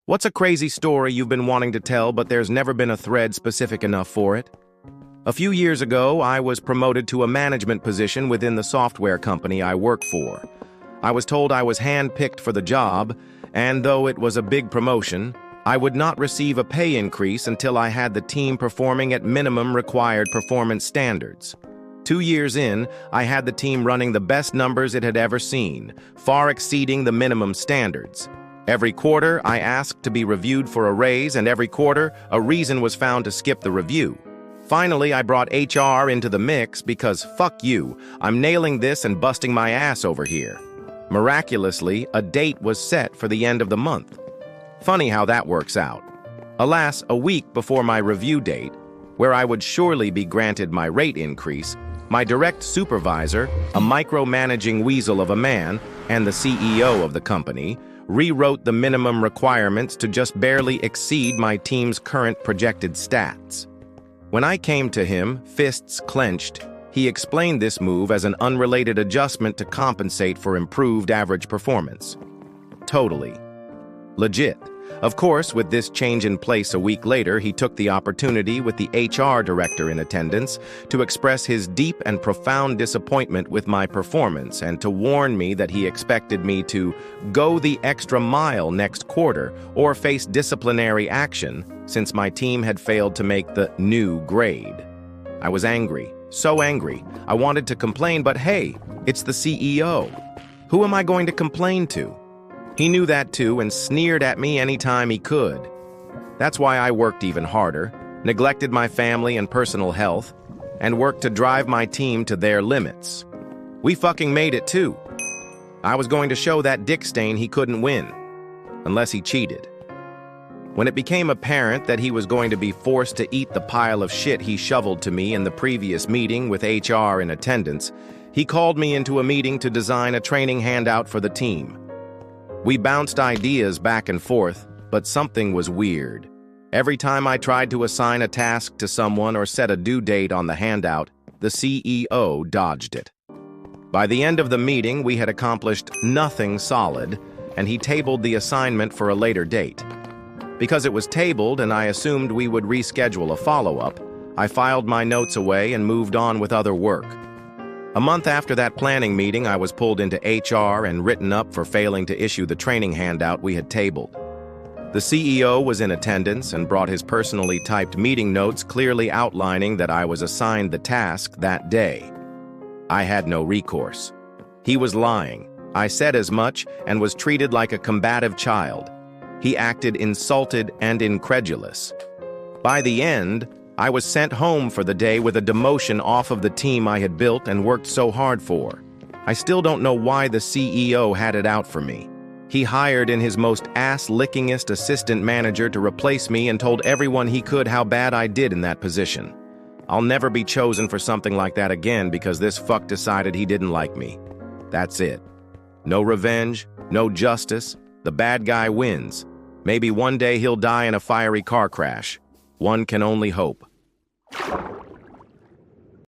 What's a crazy story you've been wanting to tell, but there's never been a thread specific enough for it? A few years ago, I was promoted to a management position within the software company I work for. I was told I was hand-picked for the job, and though it was a big promotion, I would not receive a pay increase until I had the team performing at minimum required performance standards. 2 years in, I had the team running the best numbers it had ever seen, far exceeding the minimum standards. Every quarter, I asked to be reviewed for a raise, and every quarter, a reason was found to skip the review. Finally, I brought HR into the mix because, fuck you, I'm nailing this and busting my ass over here. Miraculously, a date was set for the end of the month. Funny how that works out. Alas, a week before my review date, where I would surely be granted my rate increase, my direct supervisor, a micromanaging weasel of a man, and the CEO of the company, rewrote the minimum requirements to just barely exceed my team's current projected stats. When I came to him, fists clenched, he explained this move as an unrelated adjustment to compensate for improved average performance. Totally. Legit. Of course, with this change in place a week later, he took the opportunity with the HR director in attendance to express his deep and profound disappointment with my performance and to warn me that he expected me to go the extra mile next quarter or face disciplinary action since my team had failed to make the new grade. I was angry, so angry. I wanted to complain, but hey, it's the CEO. Who am I going to complain to? He knew that too and sneered at me anytime he could. That's why I worked even harder, neglected my family and personal health, and worked to drive my team to their limits. We fucking made it too. I was going to show that Dick Stain he couldn't win, unless he cheated. When it became apparent that he was going to be forced to eat the pile of shit he shoveled to me in the previous meeting with HR in attendance, he called me into a meeting to design a training handout for the team. We bounced ideas back and forth, but something was weird. Every time I tried to assign a task to someone or set a due date on the handout, the CEO dodged it. By the end of the meeting, we had accomplished nothing solid, and he tabled the assignment for a later date. Because it was tabled and I assumed we would reschedule a follow-up, I filed my notes away and moved on with other work. A month after that planning meeting, I was pulled into HR and written up for failing to issue the training handout we had tabled. The CEO was in attendance and brought his personally typed meeting notes clearly outlining that I was assigned the task that day. I had no recourse. He was lying. I said as much and was treated like a combative child. He acted insulted and incredulous. By the end, I was sent home for the day with a demotion off of the team I had built and worked so hard for. I still don't know why the CEO had it out for me. He hired in his most ass-lickingest assistant manager to replace me and told everyone he could how bad I did in that position. I'll never be chosen for something like that again because this fuck decided he didn't like me. That's it. No revenge, no justice. The bad guy wins. Maybe one day he'll die in a fiery car crash. One can only hope.